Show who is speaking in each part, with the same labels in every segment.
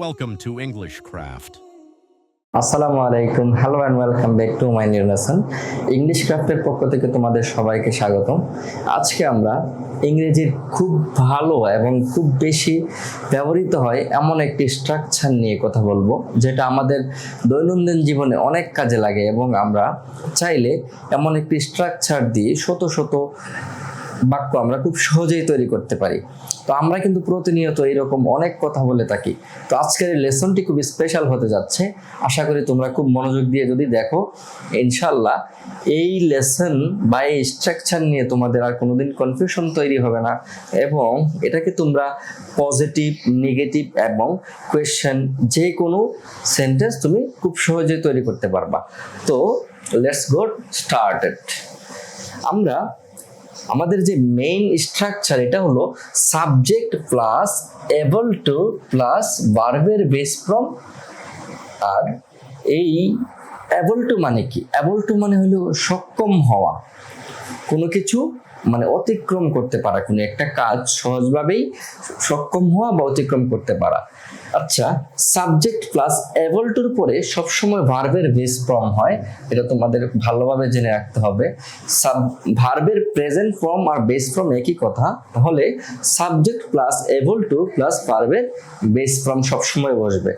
Speaker 1: Welcome to English Craft.
Speaker 2: আসসালামু আলাইকুম, hello and welcome back to my new lesson. English ক্রাফটের পক্ষ থেকে তোমাদের সবাইকে স্বাগতম। আজকে আমরা ইংরেজির খুব ভালো এবং খুব বেশি ব্যবহৃত হয় এমন একটি স্ট্রাকচার নিয়ে কথা বলবো, যেটা আমাদের দৈনন্দিন জীবনে অনেক কাজে লাগে এবং আমরা চাইলে এমন একটি স্ট্রাকচার দিয়ে শত শত বাক্য আমরা খুব সহজেই তৈরি করতে পারি। তো আমরা কিন্তু প্রতিনিয়ত এরকম অনেক কথা বলে থাকি। তো আজকের এই লেসনটি খুব স্পেশাল হতে যাচ্ছে। আশা করি তোমরা খুব মনোযোগ দিয়ে যদি দেখো, ইনশাল্লাহ এই লেসন বা এই স্ট্রাকচার নিয়ে তোমাদের আর কোনোদিন কনফিউশন তৈরি হবে না এবং এটাকে তোমরা পজিটিভ, নেগেটিভ এবং কোয়েশ্চেন যে কোনো সেন্টেন্স তুমি খুব সহজেই তৈরি করতে পারবা। তো লেটস গো স্টার্টেড। আমরা আমাদের যে মেইন স্ট্রাকচার, এটা হলো subject plus able to plus ভার্বের বেস ফ্রম। আর এই এবল টু মানে কি? এবল টু মানে হলো সক্ষম হওয়া, কোনো কিছু মানে অতিক্রম করতে পারা, কোনো একটা কাজ সহজভাবেই সক্ষম হওয়া বা অতিক্রম করতে পারা। আচ্ছা, সাবজেক্ট প্লাস এবল টুর পরে সবসময় ভার্বের বেস ফর্ম হয়, এটা তোমাদের ভালোভাবে জেনে রাখতে হবে। ভার্বের প্রেজেন্ট ফর্ম আর বেস ফর্ম একই কথা, তাহলে subject plus able to plus ভার্বের বেস ফর্ম সবসময় বসবে।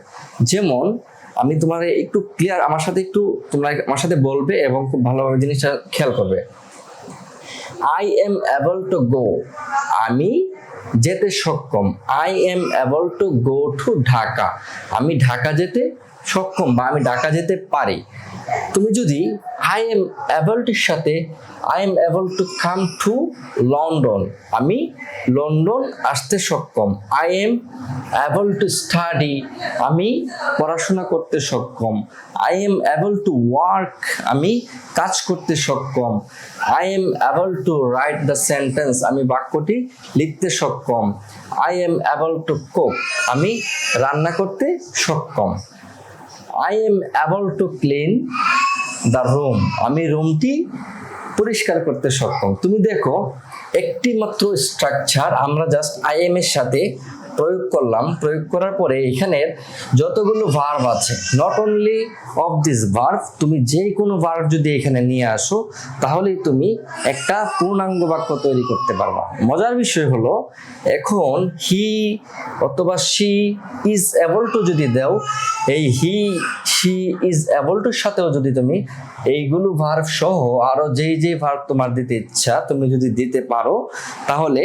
Speaker 2: যেমন আমি তোমার একটু ক্লিয়ার, আমার সাথে একটু তোমরা আমার সাথে বলবে এবং খুব ভালোভাবে জিনিসটা খেয়াল করবে। I am able to go, আমি যেতে সক্ষম। I am able to go to Dhaka, আমি ঢাকা যেতে সক্ষম বা আমি ঢাকা যেতে পারি। তুমি যদি I am able to সাথে I am able to come to London, আমি লন্ডন আসতে সক্ষম। I am able to study, আমি পড়াশোনা করতে সক্ষম। I am able to work, আমি কাজ করতে সক্ষম। I am able to write the sentence, আমি বাক্যটি লিখতে সক্ষম। I am able to cook, আমি রান্না করতে সক্ষম। I am able to clean the room, আমি রুমটি পরিষ্কার করতে সক্ষম। তুমি দেখো, একটি মাত্র স্ট্রাকচার আমরা জাস্ট I am এর সাথে প্রয়োগ করলাম, প্রয়োগ করার পরে এখানের যতগুলো ভার্ব আছে, not only of this verb, তুমি যে কোনো ভার্ব যদি এখানে নিয়ে আসো তাহলেই তুমি একটা পূর্ণাঙ্গ বাক্য তৈরি করতে পারবা। মজার বিষয় হলো, এখন হি অথবা শি ইজ এবল টু যদি দাও, এই হি শি ইজ এবল টুর সাথেও যদি তুমি এইগুলো ভার্ব সহ আরো যেই ভার্ব তোমার দিতে ইচ্ছা তুমি যদি দিতে পারো, তাহলে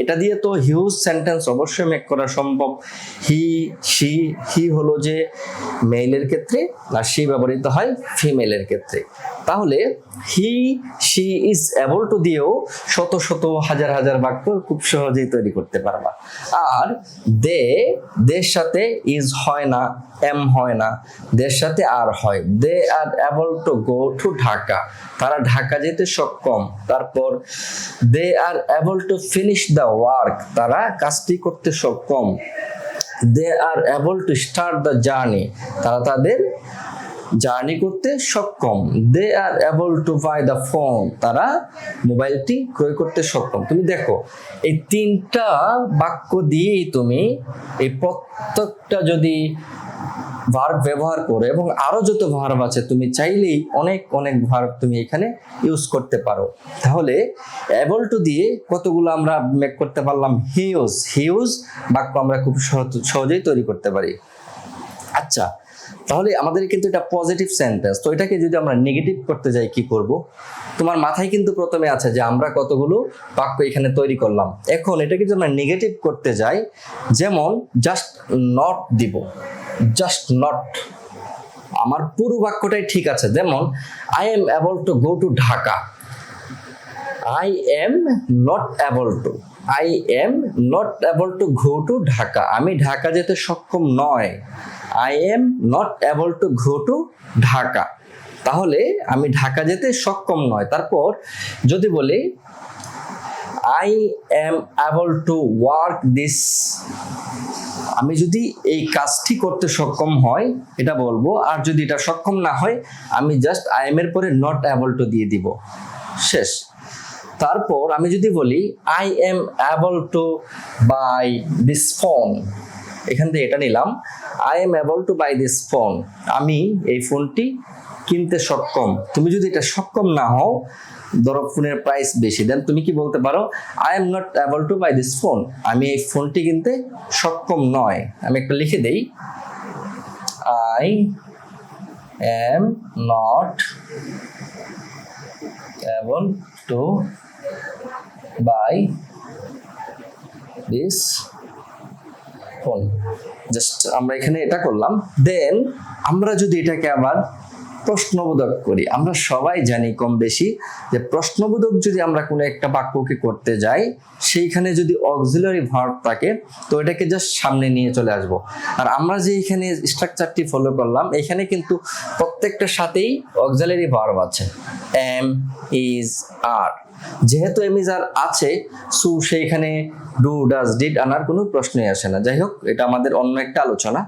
Speaker 2: এটা দিয়ে তো হিউজ সেন্টেন্স অবশ্যই মেক করা সম্ভব। হি শি, হি হলো যে মেইলের ক্ষেত্রে আর শি ব্যবহৃত হয় ফিমেলের ক্ষেত্রে। তাহলে he she is able to দিয়েও শত শত হাজার হাজার বাক্য খুব সহজেই তৈরি করতে পারবা। আর দের সাথে ইজ হয় না, এম হয় না, দের সাথে আর হয়। They are able to go to Dhaka, তারা ঢাকা যেতে সক্ষম। তারপর they are able to finish the work, তারা কাজটি করতে সক্ষম। They are able to start the journey, তারা তাদের জার্নি করতে সক্ষম। They are able to buy the phone, তারা মোবাইলটি ক্রয় করতে সক্ষম। তুমি দেখো, এই তিনটা বাক্য দিয়েই তুমি এই প্রত্যেকটা যদি ভার্ব ব্যবহার করে এবং আরো যত ভার্ব আছে তুমি চাইলেই অনেক অনেক ভার্ব তুমি এখানে ইউজ করতে পারো। তাহলে এবল টু দিয়ে কতগুলো আমরা মেক করতে পারলাম, হিউজ বাক্য আমরা খুব সহজেই তৈরি করতে পারি। আচ্ছা, তাহলে আমাদের কিন্তু এটা পজিটিভ সেন্টেন্স। তো এটাকে যদি আমরা নেগেটিভ করতে যাই কি করব? তোমার মাথায় কিন্তু প্রথমে আছে যে আমরা কতগুলো বাক্য এখানে তৈরি করলাম। এখন এটাকে যদি আমরা নেগেটিভ করতে যাই, যেমন জাস্ট নট দিব, জাস্ট নট, আমার পুরো বাক্যটাই ঠিক আছে। যেমন I am able to go to Dhaka, I am not able two, I am not able to go to Dhaka, আমি ঢাকা যেতে সক্ষম নয়। I am not able to go to Dhaka, তাহলে আমি ঢাকা যেতে সক্ষম নয়। তারপর যদি বলি I am able to work this, আমি যদি এই কাজটি করতে সক্ষম হয় এটা বলবো, আর যদি এটা সক্ষম না হয় আমি জাস্ট আই এম এর পরে নট এবল টু দিয়ে দিব, শেষ। তারপর আমি যদি বলি I am able to buy this phone, এখান থেকে এটা নিলাম, I am able to buy this phone, আমি এই ফোনটি কিনতে সক্ষম। তুমি যদি এটা সক্ষম না হও, ধরো ফোনের প্রাইস বেশি, দেন তুমি কি বলতে পারো, I am not able to buy this phone, আমি এই ফোনটি কিনতে সক্ষম নয়। আমি একটা লিখে দেই, I am not able to buy this phone. Just আমরা এখানে এটা করলাম। দেন আমরা যদি এটাকে আবার প্রশ্নবোধক করি, আমরা সবাই জানি কম বেশি যে প্রশ্নবোধক যদি আমরা কোনো একটা বাক্যকে করতে যাই, সেইখানে যদি অক্সিলারি ভার্ব থাকে তো এটাকে জাস্ট সামনে নিয়ে চলে আসব। আর আমরা যে এখানে স্ট্রাকচারটি ফলো করলাম, এখানে কিন্তু প্রত্যেকটার সাথেই অক্সিলারি ভার্ব আছে, এম, ইজ, আর। যেহেতু এম ইজ আর আছে, সো সেইখানে ডু, ডাজ, ডিড আনার কোনো প্রশ্নই আসে না। যাই হোক, এটা আমাদের অন্য একটা আলোচনা।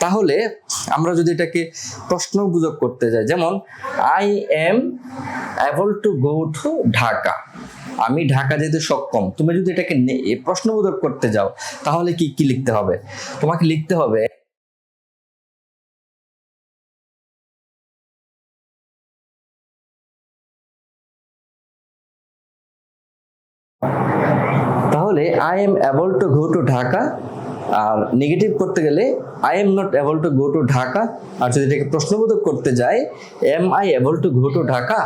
Speaker 2: তাহলে আমরা যদি এটাকে প্রশ্নবোধক করতে যাই, যেমন I am able to go to Dhaka, আমি ঢাকা যেতে সক্ষম। তুমি যদি এটাকে প্রশ্নবোধক করতে যাও, তাহলে কি কি লিখতে হবে? তোমাকে লিখতে হবে তাহলে I am able to go to Dhaka, আর নেগেটিভ করতে গেলে I am not able to go to Dhaka. আর যদি এটাকে প্রশ্নবোধক করতে যাই, am I able to go to Dhaka,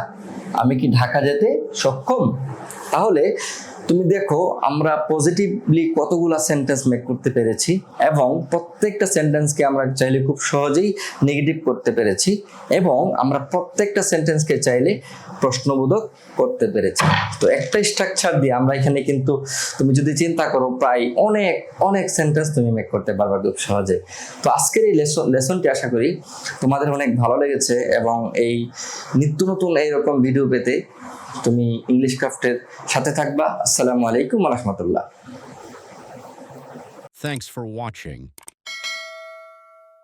Speaker 2: আমি কি ঢাকা যেতে সক্ষম? তাহলে তুমি দেখো আমরা পজিটিভলি কতগুলা সেন্টেন্স মেক করতে পেরেছি, এবং প্রত্যেকটা সেন্টেন্সকে আমরা চাইলে খুব সহজেই নেগেটিভ করতে পেরেছি, এবং আমরা প্রত্যেকটা সেন্টেন্সকে চাইলে প্রশ্নবোধক করতে পেরেছি। তো একটা স্ট্রাকচার দিয়ে আমরা এখানে কিন্তু, তুমি যদি চিন্তা করো, প্রায় অনেক অনেক সেন্টেন্স তুমি মেক করতে পারবে খুব সহজে। তো আজকের এই লেসনটি আশা করি তোমাদের অনেক ভালো লেগেছে, এবং এই নিত্য নতুন এইরকম ভিডিও পেতে তুমি ইংলিশ ক্রাফটের সাথে থাকবা। আসসালামু আলাইকুম ওয়া রাহমাতুল্লাহ।
Speaker 1: Thanks for watching.